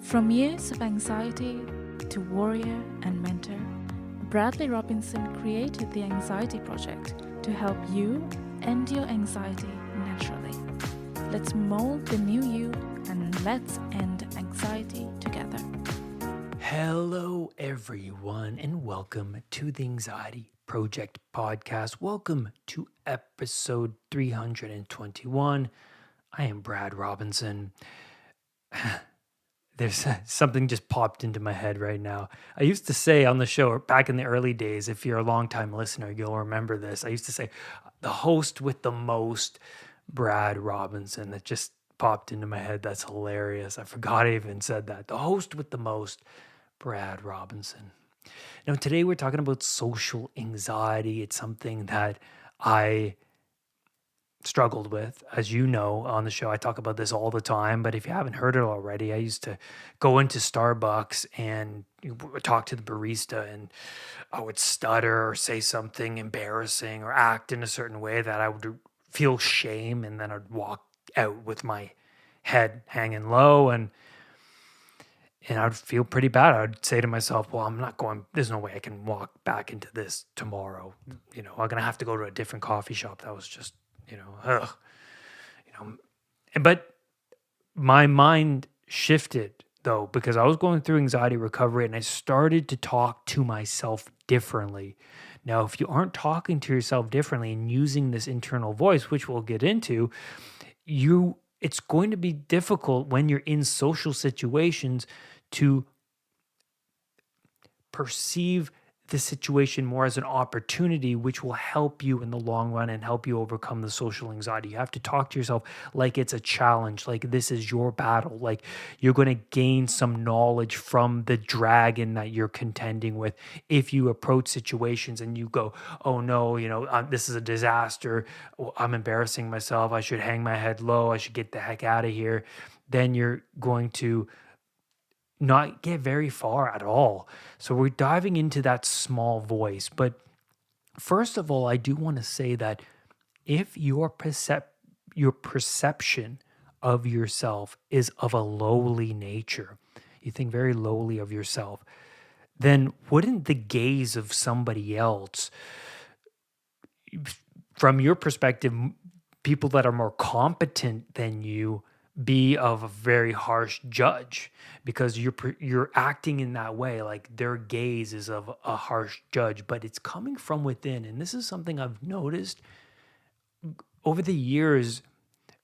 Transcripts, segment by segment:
From years of anxiety to warrior and mentor, Bradley Robinson created the Anxiety Project to help you end your anxiety naturally. Let's mold the new you and let's end anxiety together. Hello, everyone, and welcome to the Anxiety Project podcast. Welcome to episode 321. I am Brad Robinson. There's something just popped into my head right now. I used to say on the show back in the early days, if you're a longtime listener, you'll remember this. I used to say, the host with the most, Brad Robinson. That just popped into my head. That's hilarious. I forgot I even said that. The host with the most, Brad Robinson. Now, today we're talking about social anxiety. It's something that I struggled with. As you know, on the show, I talk about this all the time. But if you haven't heard it already, I used to go into Starbucks and talk to the barista, and I would stutter or say something embarrassing or act in a certain way that I would feel shame. And then I'd walk out with my head hanging low, and I'd feel pretty bad. I'd say to myself, well, I'm not going, there's no way I can walk back into this tomorrow. I'm going to have to go to a different coffee shop. That was just, ugh. But my mind shifted though, because I was going through anxiety recovery and I started to talk to myself differently. Now, if you aren't talking to yourself differently and using this internal voice, which we'll get into, it's going to be difficult when you're in social situations to perceive the situation more as an opportunity, which will help you in the long run and help you overcome the social anxiety. You have to talk to yourself like it's a challenge, like this is your battle, like you're going to gain some knowledge from the dragon that you're contending with. If you approach situations and you go, oh no, this is a disaster, I'm embarrassing myself, I should hang my head low, I should get the heck out of here, then you're going to not get very far at all. So we're diving into that small voice. But first of all, I do want to say that if your perception of yourself is of a lowly nature, you think very lowly of yourself, then wouldn't the gaze of somebody else, from your perspective, people that are more competent than you, be of a very harsh judge, because you're acting in that way, like their gaze is of a harsh judge, but it's coming from within. And this is something I've noticed over the years,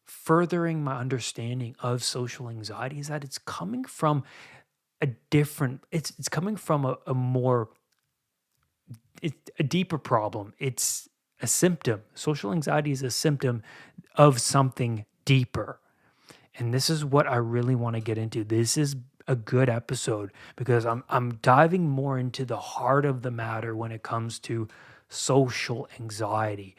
furthering my understanding of social anxiety, is that it's coming from it's coming from a deeper problem. It's a symptom. Social anxiety is a symptom of something deeper. And this is what I really want to get into. This is a good episode because I'm diving more into the heart of the matter when it comes to social anxiety.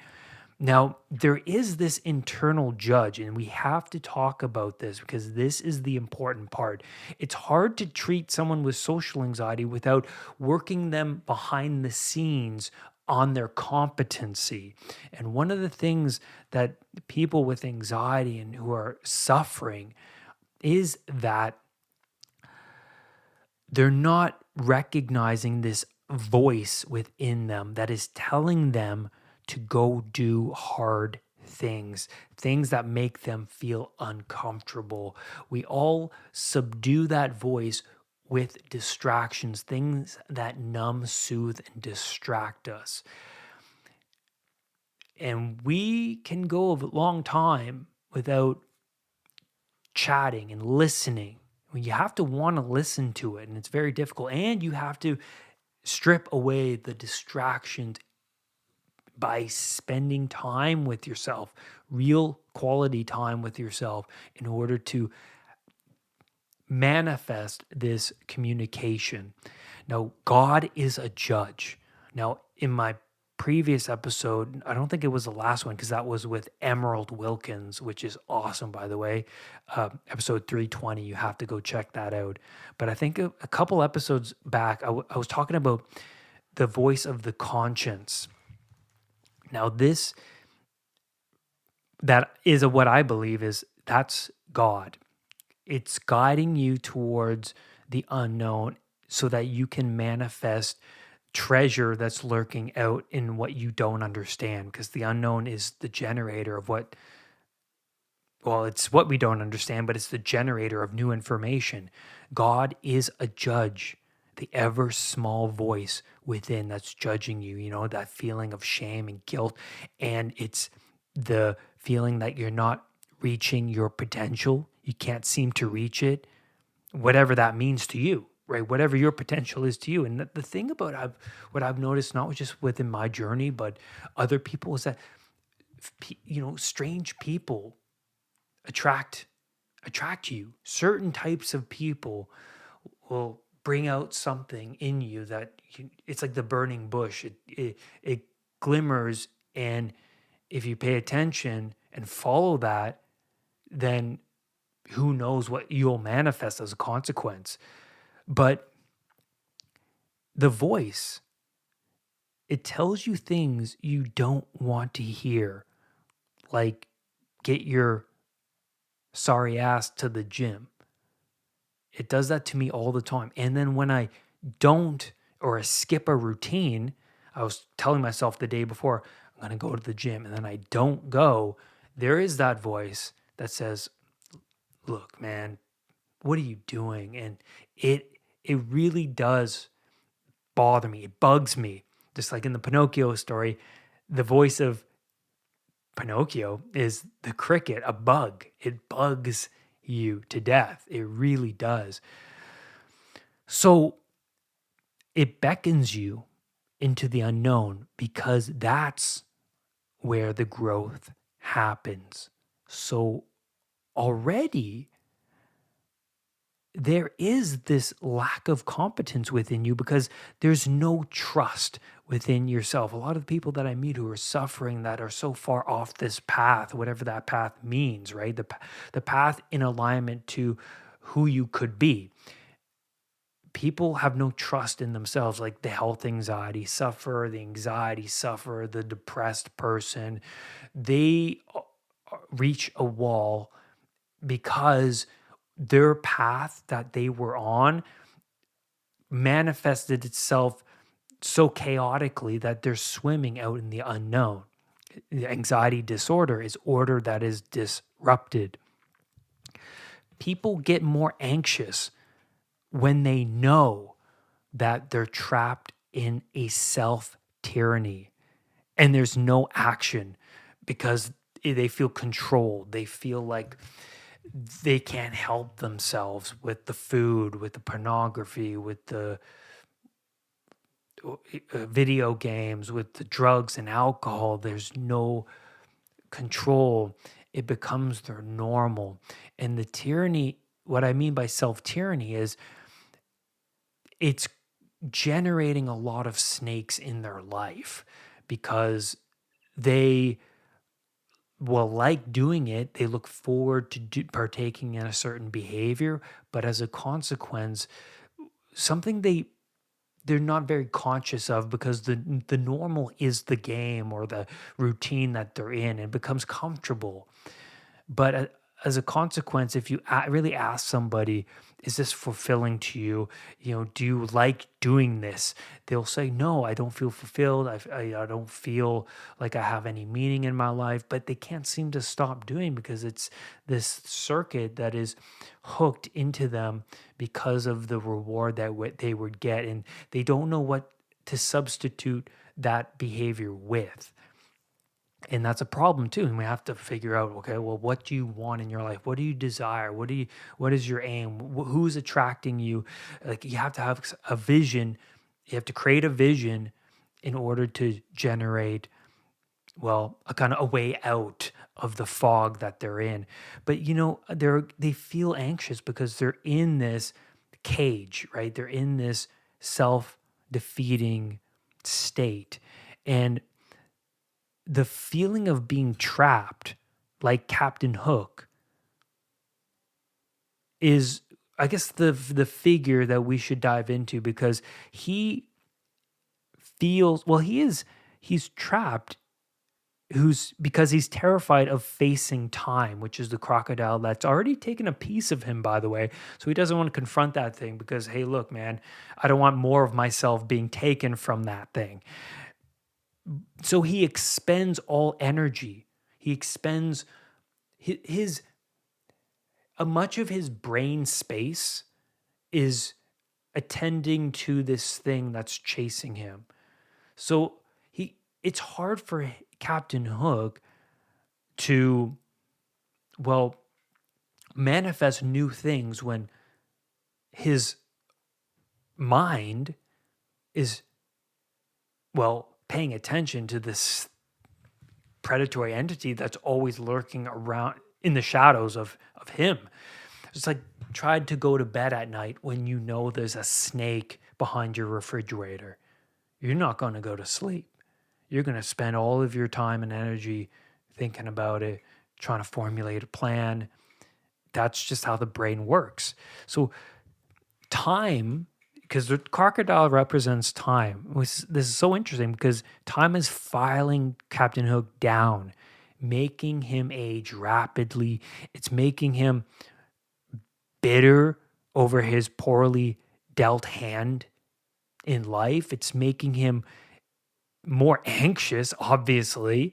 Now, there is this internal judge, and we have to talk about this because this is the important part. It's hard to treat someone with social anxiety without working them behind the scenes on their competency. And one of the things that people with anxiety and who are suffering is that they're not recognizing this voice within them that is telling them to go do hard things that make them feel uncomfortable. We all subdue that voice with distractions, things that numb, soothe, and distract us. And we can go a long time without chatting and listening. You have to want to listen to it, and it's very difficult. And you have to strip away the distractions by spending time with yourself, real quality time with yourself, in order to manifest this communication. Now, God is a judge. Now, in my previous episode, I don't think it was the last one because that was with Emerald Wilkins, which is awesome, by the way. Episode 320, you have to go check that out. But I think a couple episodes back, I was talking about the voice of the conscience. Now, that is what I believe is that's God. it's guiding you towards the unknown so that you can manifest treasure that's lurking out in what you don't understand, because the unknown is the generator of what, well, it's what we don't understand, but it's the generator of new information. God is a judge, the ever small voice within that's judging you, that feeling of shame and guilt. And it's the feeling that you're not reaching your potential. You can't seem to reach it, whatever that means to you, right? Whatever your potential is to you. And the thing about what I've noticed, not just within my journey, but other people, is that, strange people attract you. Certain types of people will bring out something in you that it's like the burning bush. It glimmers, and if you pay attention and follow that, then who knows what you'll manifest as a consequence. But the voice, it tells you things you don't want to hear, like get your sorry ass to the gym. It does that to me all the time. And then when I don't, or I skip a routine, I was telling myself the day before, I'm going to go to the gym, and then I don't go, there is that voice that says, look, man, what are you doing? And it really does bother me. It bugs me. Just like in the Pinocchio story, the voice of Pinocchio is the cricket, a bug. It bugs you to death. It really does. So it beckons you into the unknown because that's where the growth happens. So already there is this lack of competence within you because there's no trust within yourself. A lot of the people that I meet who are suffering, that are so far off this path, whatever that path means, right? The path in alignment to who you could be. People have no trust in themselves, like the health anxiety sufferer, the anxiety sufferer, the depressed person. They reach a wall because their path that they were on manifested itself so chaotically that they're swimming out in the unknown. The anxiety disorder is order that is disrupted. People get more anxious when they know that they're trapped in a self tyranny and there's no action because they feel controlled. They feel like they can't help themselves with the food, with the pornography, with the video games, with the drugs and alcohol. There's no control. It becomes their normal. And the tyranny, what I mean by self tyranny, is it's generating a lot of snakes in their life because they will like doing it. They look forward to partaking in a certain behavior, but as a consequence, something they're not very conscious of because the normal is the game or the routine that they're in. It becomes comfortable. But as a consequence, if you really ask somebody, is this fulfilling to you? Do you like doing this? They'll say, no, I don't feel fulfilled. I don't feel like I have any meaning in my life, but they can't seem to stop doing because it's this circuit that is hooked into them because of the reward that they would get. And they don't know what to substitute that behavior with. And that's a problem too. And we have to figure out, okay, well, what do you want in your life? What do you desire? What is your aim? Who's attracting you? Like, you have to have a vision. You have to create a vision in order to generate, well, a kind of a way out of the fog that they're in. But they feel anxious because they're in this cage, right? They're in this self-defeating state. And the feeling of being trapped, like Captain Hook, is, I guess, the figure that we should dive into because he feels, well, he's trapped who's because he's terrified of facing time, which is the crocodile that's already taken a piece of him, by the way. So he doesn't want to confront that thing because, hey, look, man, I don't want more of myself being taken from that thing. So he expends all energy. He expends his much of his brain space is attending to this thing that's chasing him. So it's hard for Captain Hook to, well, manifest new things when his mind is, well, paying attention to this predatory entity that's always lurking around in the shadows of him. It's like, tried to go to bed at night when you know there's a snake behind your refrigerator. You're not going to go to sleep. You're going to spend all of your time and energy thinking about it, trying to formulate a plan. That's just how the brain works. So time, because the crocodile represents time. This is so interesting because time is filing Captain Hook down, making him age rapidly. It's making him bitter over his poorly dealt hand in life. It's making him more anxious, obviously.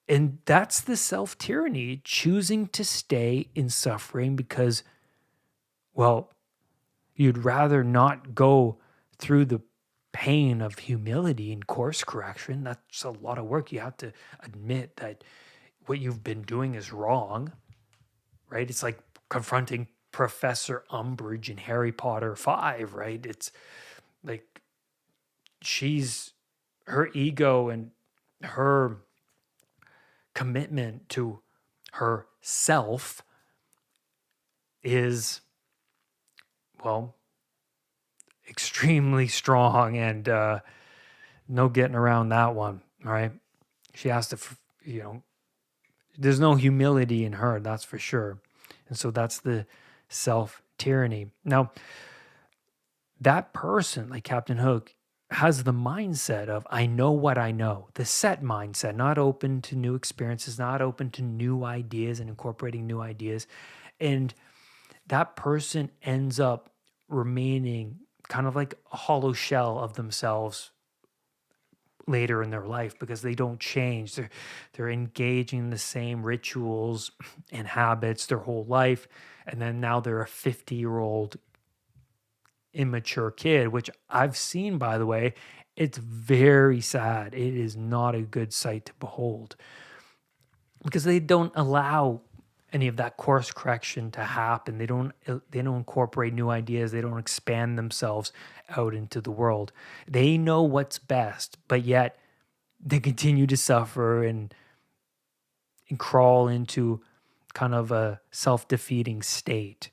And that's the self-tyranny, choosing to stay in suffering because, well, you'd rather not go through the pain of humility and course correction. That's a lot of work. You have to admit that what you've been doing is wrong, right? It's like confronting Professor Umbridge in Harry Potter 5, right? It's like her ego and her commitment to herself is, well, extremely strong, and no getting around that one, right? She has to, there's no humility in her, that's for sure. And so that's the self-tyranny. Now, that person, like Captain Hook, has the mindset of, I know what I know, the set mindset, not open to new experiences, not open to new ideas and incorporating new ideas. And that person ends up remaining kind of like a hollow shell of themselves later in their life because they don't change. They're engaging in the same rituals and habits their whole life. And then now they're a 50-year-old immature kid, which I've seen, by the way. It's very sad. It is not a good sight to behold because they don't allow any of that course correction to happen. They don't incorporate new ideas. They don't expand themselves out into the world. They know what's best, but yet they continue to suffer and crawl into kind of a self-defeating state.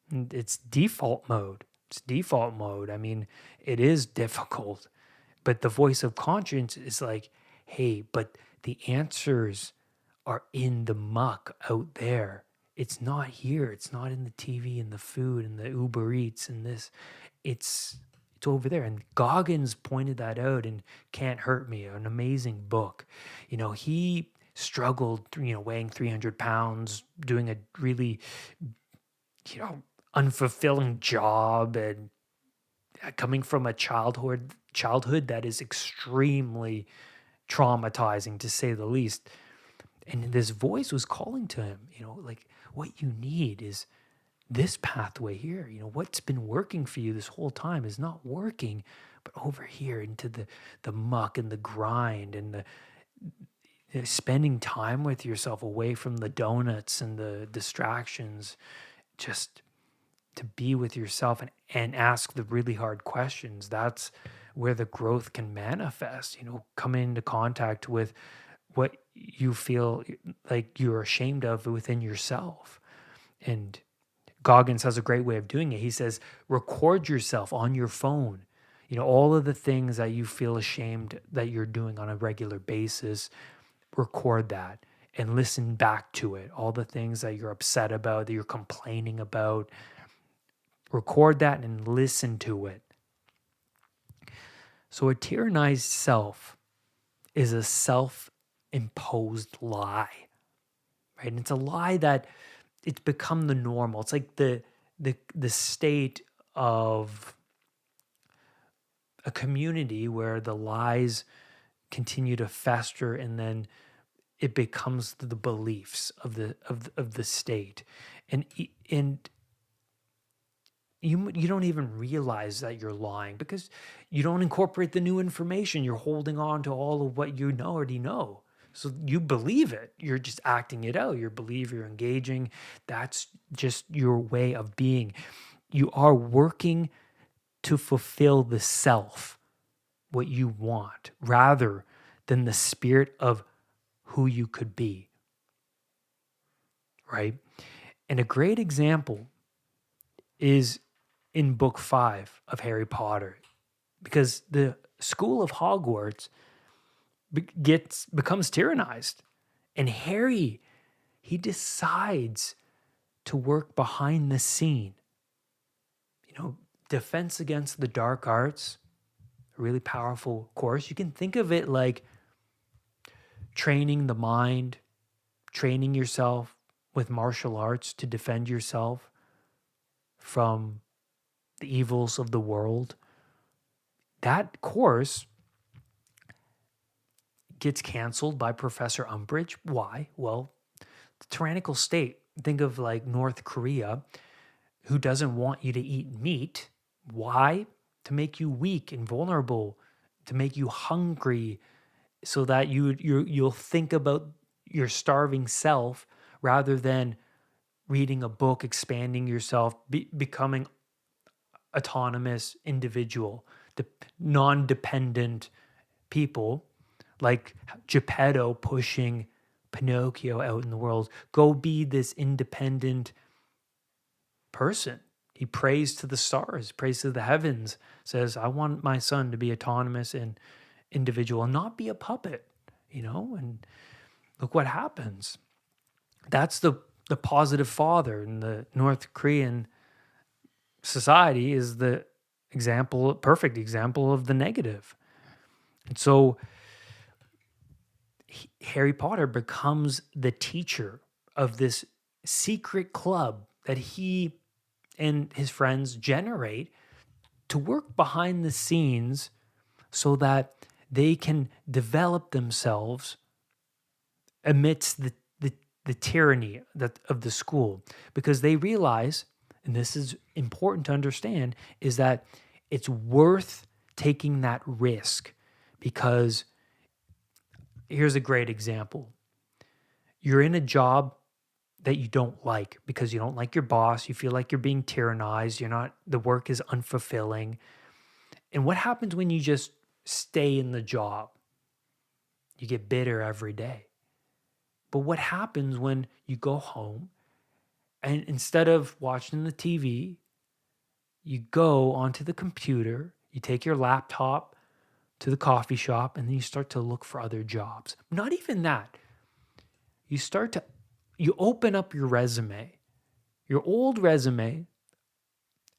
And it's default mode. I mean, it is difficult, but the voice of conscience is like, hey, but the answers are in the muck out there. It's not here. It's not in the TV and the food and the Uber Eats and this. It's over there. And Goggins pointed that out in Can't Hurt Me, an amazing book. He struggled, weighing 300 pounds, doing a really, unfulfilling job, and coming from a childhood that is extremely traumatizing, to say the least. And this voice was calling to him, like, what you need is this pathway here. What's been working for you this whole time is not working, but over here into the muck and the grind and the spending time with yourself away from the donuts and the distractions, just to be with yourself and ask the really hard questions. That's where the growth can manifest. Come into contact with what you feel like you're ashamed of within yourself. And Goggins has a great way of doing it. He says, record yourself on your phone. All of the things that you feel ashamed that you're doing on a regular basis, record that and listen back to it. All the things that you're upset about, that you're complaining about, record that and listen to it. So a tyrannized self is a self-imposed lie, right? And it's a lie that it's become the normal. It's like the state of a community where the lies continue to fester, and then it becomes the beliefs of the state, and you don't even realize that you're lying because you don't incorporate the new information. You're holding on to all of what you already know. So you believe it. You're just acting it out. You believe you're engaging. That's just your way of being. You are working to fulfill the self, what you want, rather than the spirit of who you could be, right? And a great example is in book 5 of Harry Potter, because the school of Hogwarts becomes tyrannized, and Harry, he decides to work behind the scene. Defense Against the Dark Arts, a really powerful course. You can think of it like training the mind, training yourself with martial arts to defend yourself from the evils of the world. That course gets canceled by Professor Umbridge. Why? Well, the tyrannical state. Think of like North Korea, who doesn't want you to eat meat. Why? To make you weak and vulnerable, to make you hungry, so that you'll think about your starving self rather than reading a book, expanding yourself, becoming autonomous individual, non-dependent people, like Geppetto pushing Pinocchio out in the world. Go be this independent person. He prays to the stars, prays to the heavens, says, I want my son to be autonomous and individual and not be a puppet, and look what happens. That's the positive father in the North Korean society, is the perfect example of the negative. And so Harry Potter becomes the teacher of this secret club that he and his friends generate to work behind the scenes so that they can develop themselves amidst the tyranny of the school, because they realize, and this is important to understand, is that it's worth taking that risk. Because here's a great example. You're in a job that you don't like because you don't like your boss. You feel like you're being tyrannized. The work is unfulfilling. And what happens when you just stay in the job? You get bitter every day. But what happens when you go home and instead of watching the TV, you go onto the computer, you take your laptop to the coffee shop, and then you start to look for other jobs? Not even that. You open up your resume, your old resume,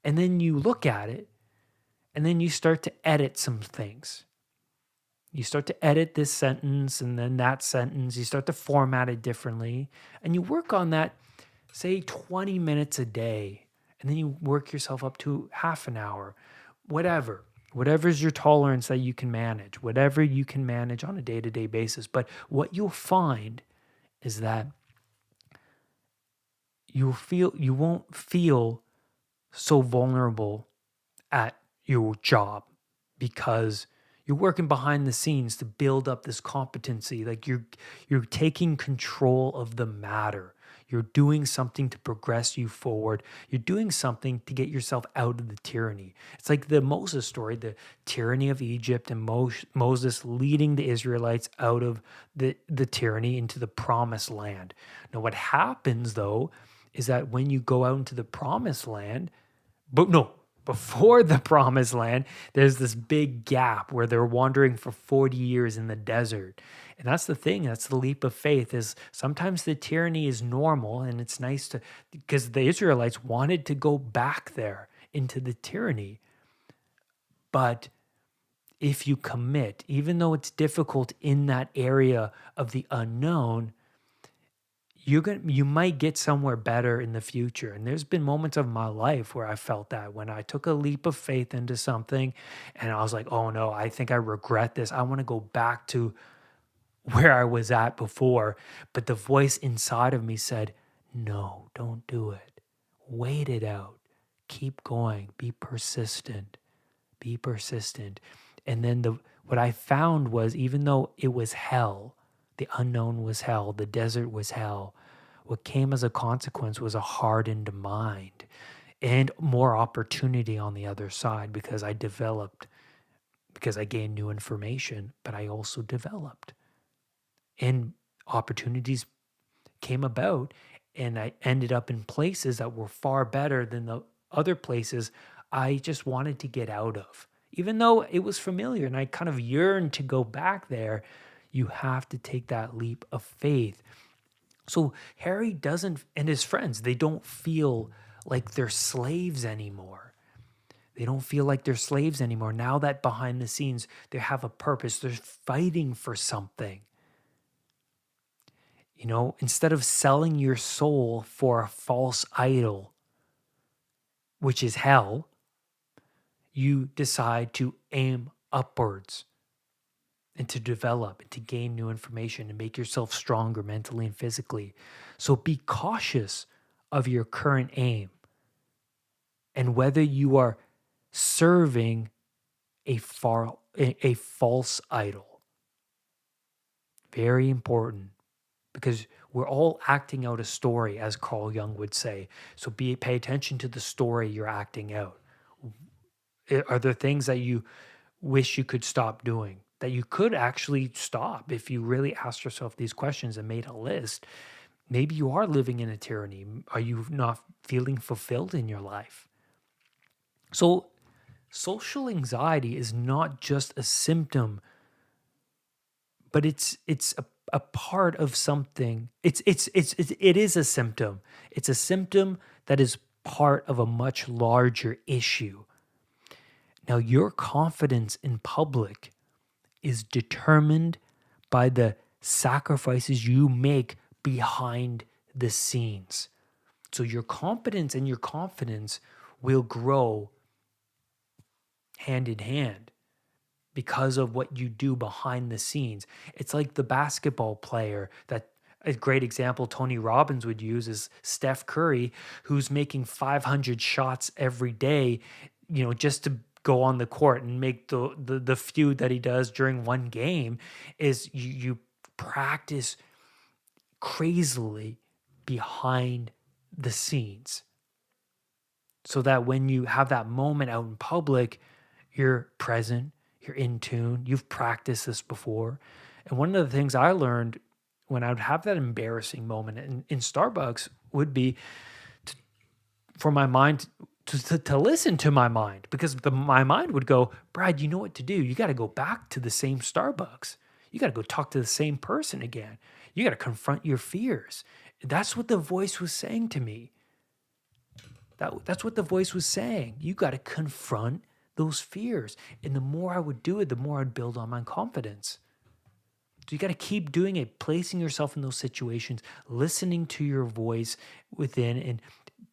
and then you look at it, and then you start to edit some things. You start to edit this sentence and then that sentence. You start to format it differently. And you work on that, say, 20 minutes a day. And then you work yourself up to half an hour, whatever. Whatever's your tolerance that you can manage, whatever you can manage on a day-to-day basis. But what you'll find is that you won't feel so vulnerable at your job, because you're working behind the scenes to build up this competency. Like you're taking control of the matter. You're doing something to progress you forward. You're doing something to get yourself out of the tyranny. It's like the Moses story, the tyranny of Egypt, and Moses leading the Israelites out of the tyranny into the promised land. Now, what happens though is that when you go out into the promised land, before the promised land, there's this big gap where they're wandering for 40 years in the desert. And that's the thing, that's the leap of faith, is sometimes the tyranny is normal, and it's nice because the Israelites wanted to go back there into the tyranny. But if you commit, even though it's difficult in that area of the unknown, you might get somewhere better in the future. And there's been moments of my life where I felt that when I took a leap of faith into something and I was like, oh no, I think I regret this. I want to go back to where I was at before. But the voice inside of me said, no, don't do it. Wait it out. Keep going. Be persistent. Be persistent. And then what I found was, even though it was hell, the unknown was hell, the desert was hell, what came as a consequence was a hardened mind and more opportunity on the other side, because I gained new information, but I also developed. And opportunities came about, and I ended up in places that were far better than the other places I just wanted to get out of. Even though it was familiar and I kind of yearned to go back there, you have to take that leap of faith. So Harry doesn't, and his friends, they don't feel like they're slaves anymore. They don't feel like they're slaves anymore. Now that behind the scenes, they have a purpose. They're fighting for something. You know, instead of selling your soul for a false idol, which is hell, you decide to aim upwards and to develop and to gain new information and make yourself stronger mentally and physically. So be cautious of your current aim and whether you are serving a false idol. Very important, because we're all acting out a story, as Carl Jung would say. So pay attention to the story you're acting out. Are there things that you wish you could stop doing, that you could actually stop if you really asked yourself these questions and made a list? Maybe you are living in a tyranny. Are you not feeling fulfilled in your life? So social anxiety is not just a symptom, but it's a part of something. It is a symptom. It's a symptom that is part of a much larger issue. Now, your confidence in public is determined by the sacrifices you make behind the scenes. So your competence and your confidence will grow hand in hand because of what you do behind the scenes. It's like the basketball player that a great example Tony Robbins would use is Steph Curry, who's making 500 shots every day, you know, just to go on the court and make the few that he does during one game. Is you practice crazily behind the scenes so that when you have that moment out in public, you're present, you're in tune, you've practiced this before. And one of the things I learned when I would have that embarrassing moment in Starbucks would be for my mind to listen to my mind, because my mind would go, Brad, you know what to do. You got to go back to the same Starbucks. You got to go talk to the same person again. You got to confront your fears. That's what the voice was saying to me. That's what the voice was saying. You got to confront those fears. And the more I would do it, the more I'd build on my confidence. So you got to keep doing it, placing yourself in those situations, listening to your voice within, and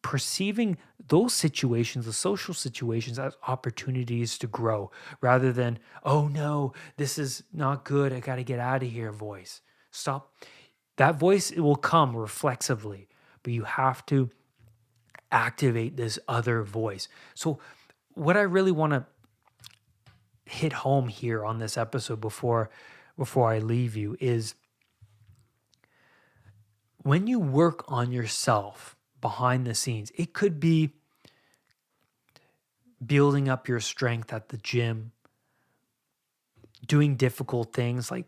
perceiving those situations, the social situations, as opportunities to grow, rather than, oh no, this is not good, I got to get out of here voice. Stop. That voice, it will come reflexively, but you have to activate this other voice. So what I really want to hit home here on this episode before I leave you is, when you work on yourself behind the scenes, it could be building up your strength at the gym, doing difficult things like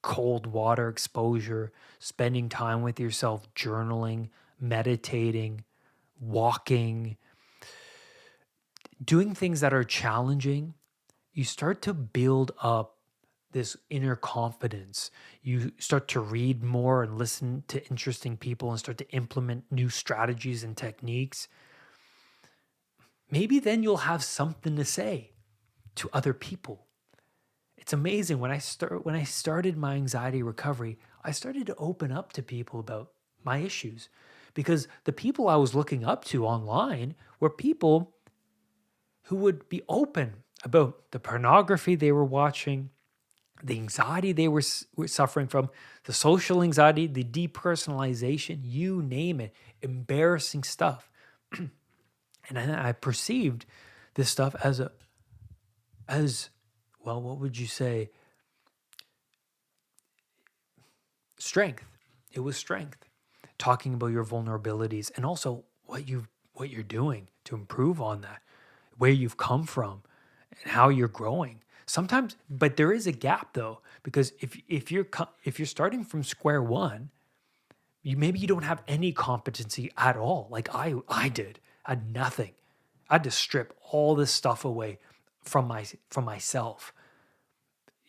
cold water exposure, spending time with yourself, journaling, meditating, walking, doing things that are challenging. You start to build up this inner confidence. You start to read more and listen to interesting people and start to implement new strategies and techniques. Maybe then you'll have something to say to other people. it's amazing when I started my anxiety recovery, I started to open up to people about my issues because the people I was looking up to online were people who would be open about the pornography they were watching, the anxiety they were suffering from, the social anxiety, the depersonalization, you name it, embarrassing stuff. And I perceived this stuff as well, what would you say? Strength. It was strength. Talking about your vulnerabilities and also what you're doing to improve on that, where you've come from and how you're growing. Sometimes, but there is a gap though, because if you're starting from square one, maybe you don't have any competency at all. Like I did. I had nothing. I had to strip all this stuff away from myself.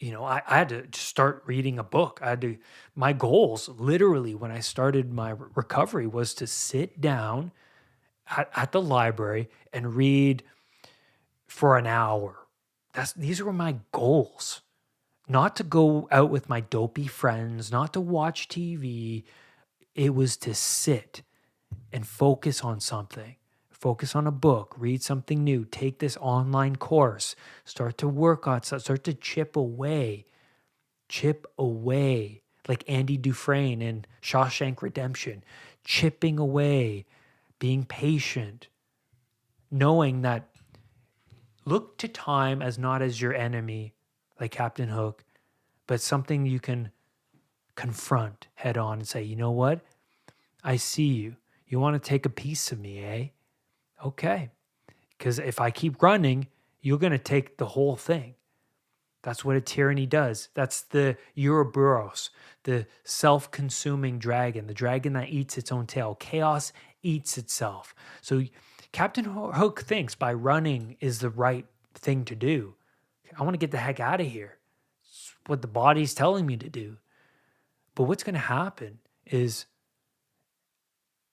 I had to just start reading a book. My goals literally when I started my recovery was to sit down at the library and read for an hour. These were my goals. Not to go out with my dopey friends, not to watch TV. It was to sit and focus on something. Focus on a book, read something new, take this online course, start to work on stuff, start to chip away, like Andy Dufresne in Shawshank Redemption, chipping away, being patient, knowing that look to time as not as your enemy, like Captain Hook, but something you can confront head on and say, you know what? I see you. You want to take a piece of me, eh? Okay. Because if I keep running, you're going to take the whole thing. That's what a tyranny does. That's the Ouroboros, the self-consuming dragon, the dragon that eats its own tail. Chaos eats itself. So Captain Hook thinks by running is the right thing to do. I want to get the heck out of here. It's what the body's telling me to do. But what's going to happen is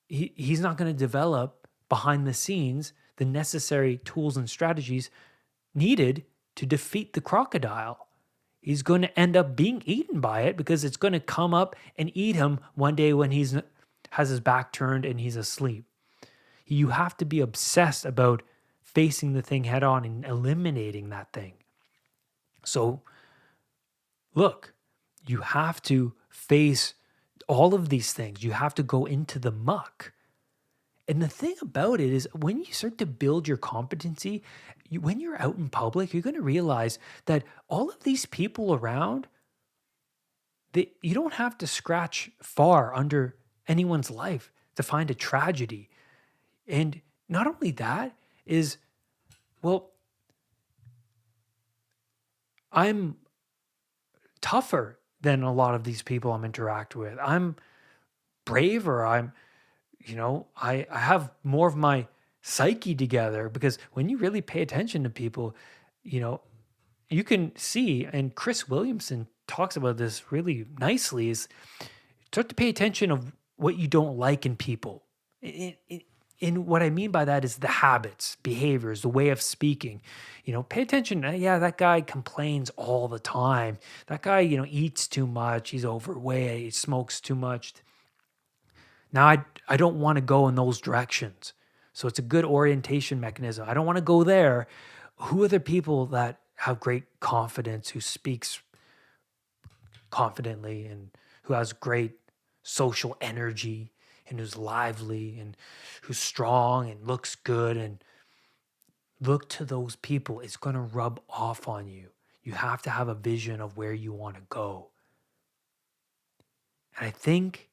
he's not going to develop behind the scenes the necessary tools and strategies needed to defeat the crocodile. He's going to end up being eaten by it because it's going to come up and eat him one day when he's has his back turned and he's asleep. You have to be obsessed about facing the thing head on and eliminating that thing. So, look, you have to face all of these things. You have to go into the muck. And the thing about it is when you start to build your competency, when you're out in public, you're going to realize that all of these people around, you don't have to scratch far under anyone's life to find a tragedy. And not only that is, well, I'm tougher than a lot of these people I'm interacting with. I'm braver. I have more of my psyche together because when you really pay attention to people, you know, you can see, and Chris Williamson talks about this really nicely, is start to pay attention of what you don't like in people. And what I mean by that is the habits, behaviors, the way of speaking. Pay attention. Yeah, that guy complains all the time. That guy, eats too much. He's overweight. He smokes too much. Now, I don't want to go in those directions. So it's a good orientation mechanism. I don't want to go there. Who are the people that have great confidence, who speaks confidently and who has great social energy and who's lively and who's strong and looks good, and look to those people. It's going to rub off on you. You have to have a vision of where you want to go. And I think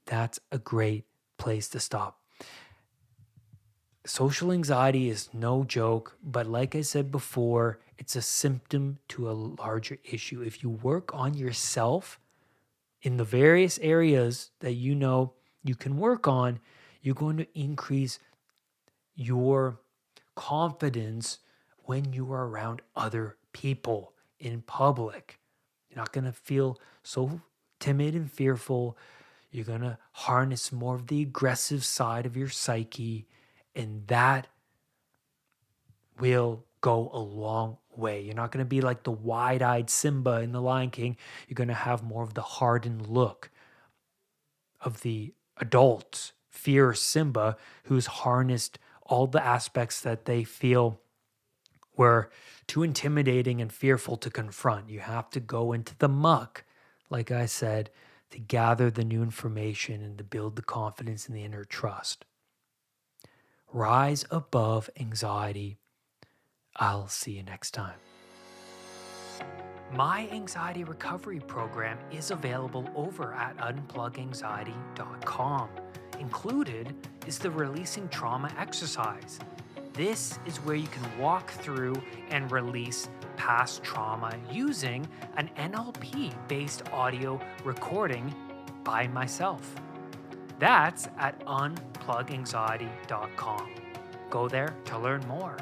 that's a great place to stop. Social anxiety is no joke, but like I said before, it's a symptom to a larger issue. If you work on yourself in the various areas that you can work on, you're going to increase your confidence when you are around other people in public. You're not going to feel so timid and fearful. You're going to harness more of the aggressive side of your psyche, and that will go a long way. You're not going to be like the wide-eyed Simba in The Lion King. You're going to have more of the hardened look of the adult, fierce Simba who's harnessed all the aspects that they feel were too intimidating and fearful to confront. You have to go into the muck, like I said, to gather the new information and to build the confidence and the inner trust. Rise above anxiety. I'll see you next time. My anxiety recovery program is available over at unpluganxiety.com. Included is the releasing trauma exercise. This is where you can walk through and release past trauma using an NLP-based audio recording by myself. That's at unpluganxiety.com. Go there to learn more.